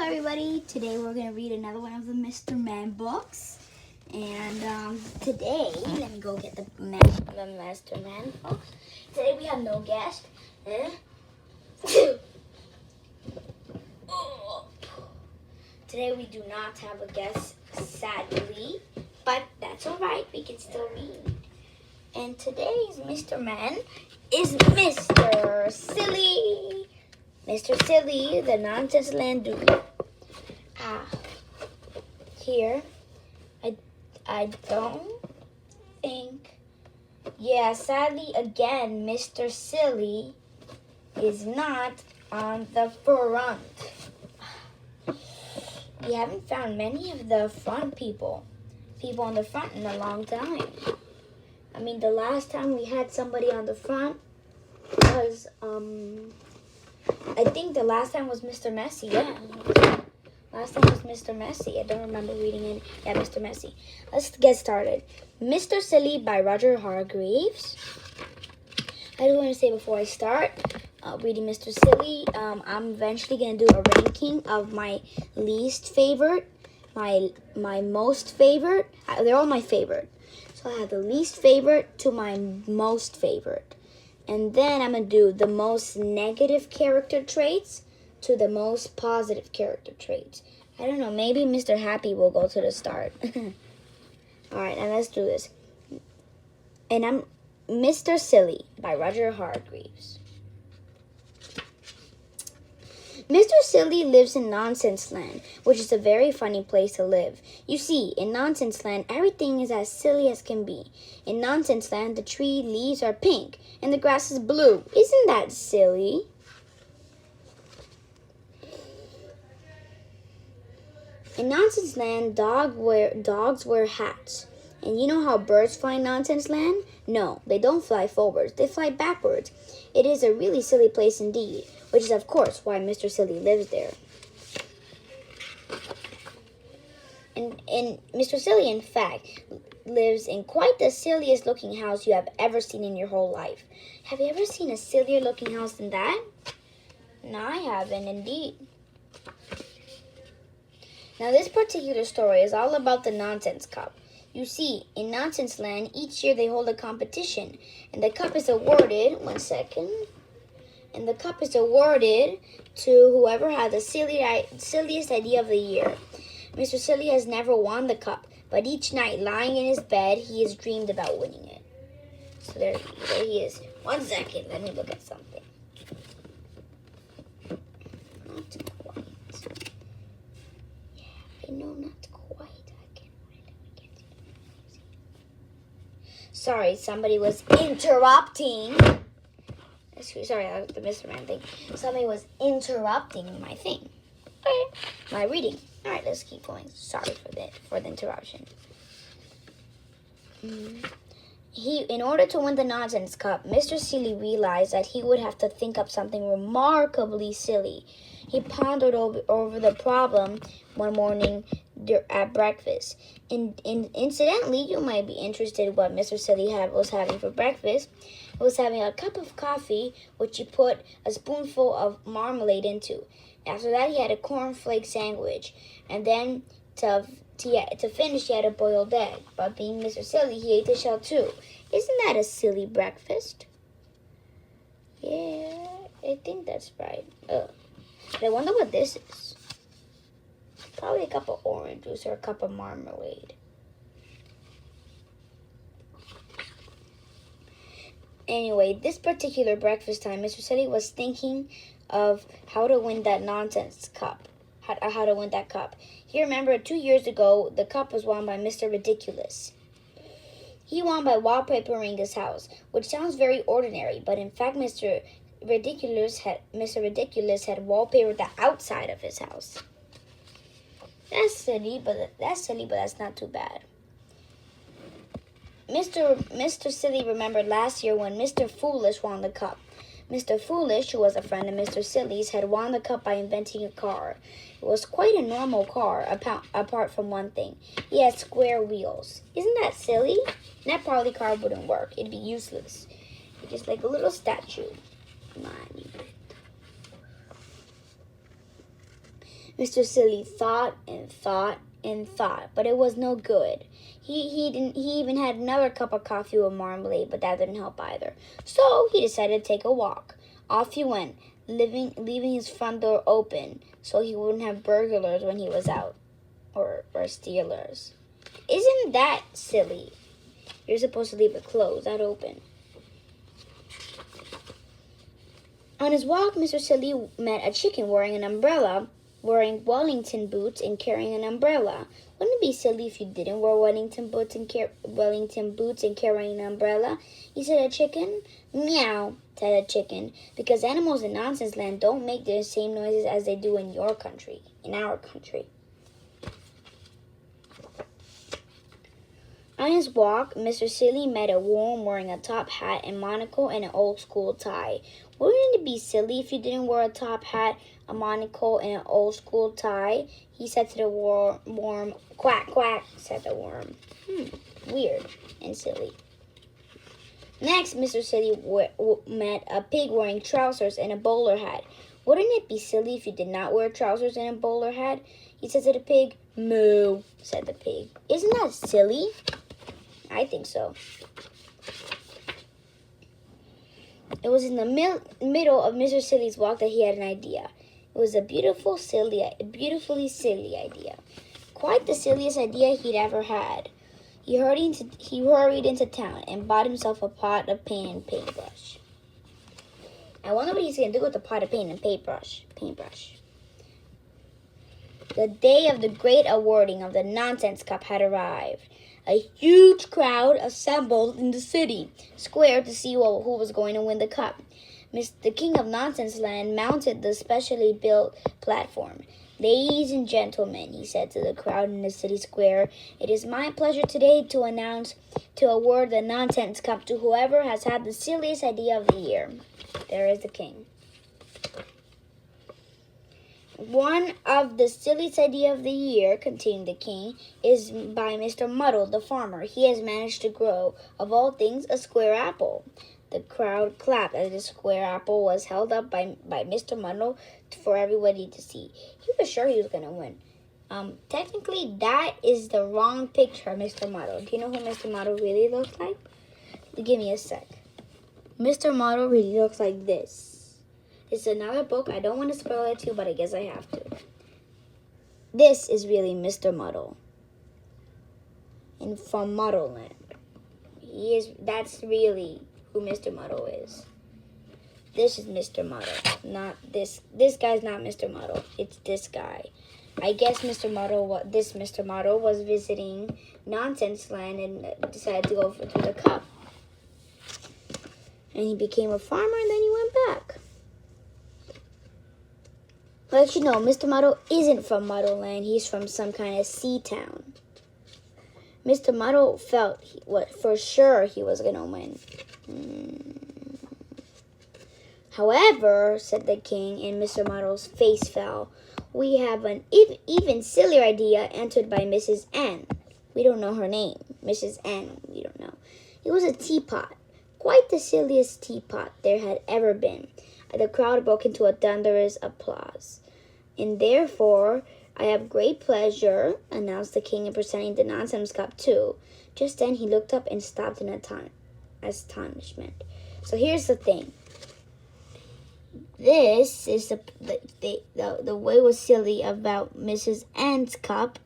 everybody. Today we're going to read another one of the Mr. Man books. And today, let me go get the Mr. Man books. Today we have no guest. Today we do not have a guest, sadly. But that's alright, we can still read. And today's Mr. Man is Mr. Silly. Mr. Silly, the nonsense land dude. Here, I don't think, sadly again, Mr. Silly is not on the front. We haven't found many of the front people on the front in a long time. I mean, the last time we had somebody on the front was, I think the last time was Mr. Messy, yeah. Last time was Mr. Messy. I don't remember reading it. Yeah, Mr. Messy. Let's get started. Mr. Silly by Roger Hargreaves. I just want to say before I start reading Mr. Silly, I'm eventually going to do a ranking of my least favorite, my most favorite. They're all my favorite. So I have the least favorite to my most favorite. And then I'm going to do the most negative character traits to the most positive character traits. I don't know, maybe Mr. Happy will go to the start. Alright, now let's do this. And I'm Mr. Silly by Roger Hargreaves. Mr. Silly lives in Nonsense Land, which is a very funny place to live. You see, in Nonsense Land, everything is as silly as can be. In Nonsense Land, the tree leaves are pink and the grass is blue. Isn't that silly? In Nonsense Land, dogs wear hats. And you know how birds fly in Nonsense Land? No, they don't fly forwards. They fly backwards. It is a really silly place indeed, which is, of course, why Mr. Silly lives there. And Mr. Silly, in fact, lives in quite the silliest looking house you have ever seen in your whole life. Have you ever seen a sillier looking house than that? No, I haven't, indeed. Now, this particular story is all about the Nonsense Cup. You see, in Nonsense Land, each year they hold a competition, and the cup is awarded, and the cup is awarded to whoever had the silliest idea of the year. Mr. Silly has never won the cup, but each night, lying in his bed, he has dreamed about winning it. So there he is. 1 second, let me look at something. Not quite. No, not quite. I can't wait. Sorry, somebody was interrupting. Sorry, that was the Mr. Man thing. Somebody was interrupting my thing. Okay. My reading. Alright, let's keep going. Sorry for the interruption. In order to win the Nonsense Cup, Mr. Silly realized that he would have to think up something remarkably silly. He pondered over the problem one morning at breakfast. Incidentally, you might be interested in what Mr. Silly was having for breakfast. He was having a cup of coffee, which he put a spoonful of marmalade into. After that, he had a cornflake sandwich. And then, to finish, he had a boiled egg. But being Mr. Silly, he ate the shell too. Isn't that a silly breakfast? Yeah, I think that's right. But I wonder what this is. Probably a cup of orange juice or a cup of marmalade. Anyway, this particular breakfast time, Mr. Silly was thinking of how to win that nonsense cup. How to win that cup. He remembered 2 years ago, the cup was won by Mr. Ridiculous. He won by wallpapering his house, which sounds very ordinary, but in fact, Mr. Ridiculous had wallpapered the outside of his house. That's silly, but that's not too bad. Mr. Silly remembered last year when Mr. Foolish won the cup. Mr. Foolish, who was a friend of Mr. Silly's, had won the cup by inventing a car. It was quite a normal car, apart from one thing. He had square wheels. Isn't that silly? That probably car wouldn't work. It'd be useless. It's just like a little statue. Mr. Silly thought and thought and thought, but it was no good. He even had another cup of coffee with marmalade, but that didn't help either. So he decided to take a walk. Off he went, leaving his front door open so he wouldn't have burglars when he was out, or stealers. Isn't that silly? You're supposed to leave it closed, not open. On his walk, Mr. Silly met a chicken wearing an umbrella, wearing Wellington boots and carrying an umbrella. Wouldn't it be silly if you didn't wear Wellington boots and carrying an umbrella? He said, a chicken. Meow, said a chicken, because animals in nonsense land don't make the same noises as they do in our country. On his walk, Mr. Silly met a worm wearing a top hat and monocle and an old-school tie. Wouldn't it be silly if you didn't wear a top hat, a monocle, and an old-school tie? He said to the worm. Quack, quack, said the worm. Weird and silly. Next, Mr. Silly met a pig wearing trousers and a bowler hat. Wouldn't it be silly if you did not wear trousers and a bowler hat? He said to the pig. Moo, said the pig. Isn't that silly? I think so. It was in the middle of Mr. Silly's walk that he had an idea. It was a beautifully silly idea. Quite the silliest idea he'd ever had. He hurried into town and bought himself a pot of paint and paintbrush. I wonder what he's going to do with the pot of paint and paintbrush. The day of the great awarding of the Nonsense Cup had arrived. A huge crowd assembled in the city square to see who was going to win the cup. The King of Nonsense Land mounted the specially built platform. Ladies and gentlemen, he said to the crowd in the city square, it is my pleasure today to award the Nonsense Cup to whoever has had the silliest idea of the year. There is the king. One of the silliest idea of the year, continued the king, is by Mr. Muddle, the farmer. He has managed to grow, of all things, a square apple. The crowd clapped as the square apple was held up by Mr. Muddle for everybody to see. He was sure he was going to win. Technically, that is the wrong picture of Mr. Muddle. Do you know who Mr. Muddle really looks like? Give me a sec. Mr. Muddle really looks like this. It's another book. I don't want to spoil it too, but I guess I have to. This is really Mr. Muddle. And from Muddle Land. That's really who Mr. Muddle is. This is Mr. Muddle. Not this. This guy's not Mr. Muddle. It's this guy. I guess Mr. Muddle was visiting Nonsense Land and decided to go to the cup. And he became a farmer and then he went back. Let you know, Mr. Muddle isn't from Muddle Land. He's from some kind of sea town. Mr. Muddle felt for sure he was going to win. However, said the king, and Mr. Muddle's face fell, we have an even sillier idea entered by Mrs. N. We don't know her name. Mrs. N, we don't know. It was a teapot. Quite the silliest teapot there had ever been. The crowd broke into a thunderous applause. And therefore, I have great pleasure, announced the king, in presenting the Nonsense Cup too. Just then he looked up and stopped in astonishment. So here's the thing. This is the way was silly about Mrs. N's cup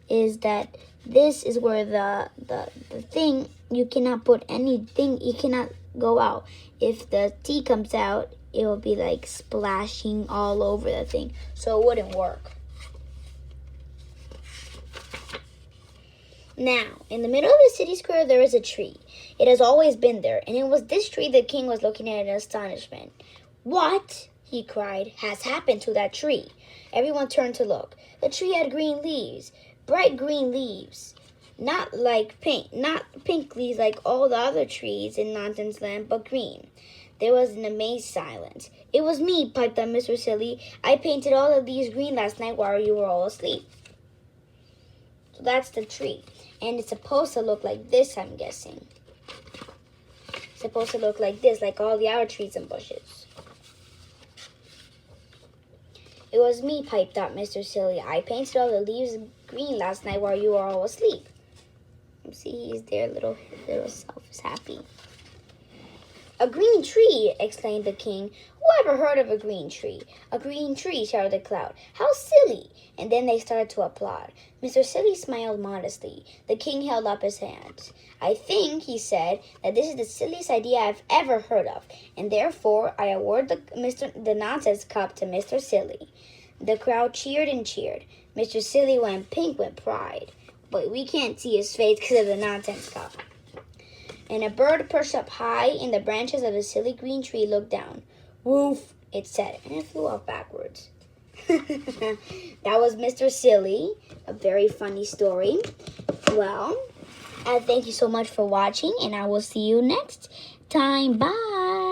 is that this is where the thing, you cannot put anything, you cannot go out. If the tea comes out, it will be like splashing all over the thing. So it wouldn't work. Now, in the middle of the city square, there is a tree. It has always been there, and it was this tree the king was looking at in astonishment. What, he cried, has happened to that tree? Everyone turned to look. The tree had green leaves, bright green leaves. Not pink leaves like all the other trees in Nonsense Land, but green. There was an amazed silence. It was me, piped up Mr. Silly. I painted all of these green last night while you were all asleep. So that's the tree. And it's supposed to look like this, I'm guessing. It's supposed to look like this, like all the other trees and bushes. It was me, piped up Mr. Silly. I painted all the leaves green last night while you were all asleep. See, he's there, little self is happy. A green tree, exclaimed the king. Who ever heard of a green tree? A green tree, shouted the cloud. How silly! And then they started to applaud. Mr. Silly smiled modestly. The king held up his hand. I think, he said, that this is the silliest idea I've ever heard of, and therefore I award the nonsense cup to Mr. Silly. The crowd cheered and cheered. Mr. Silly went pink with pride, but we can't see his face because of the nonsense cup. And a bird perched up high in the branches of a silly green tree looked down. Woof, it said, and it flew off backwards. That was Mr. Silly, a very funny story. Well, thank you so much for watching, and I will see you next time. Bye.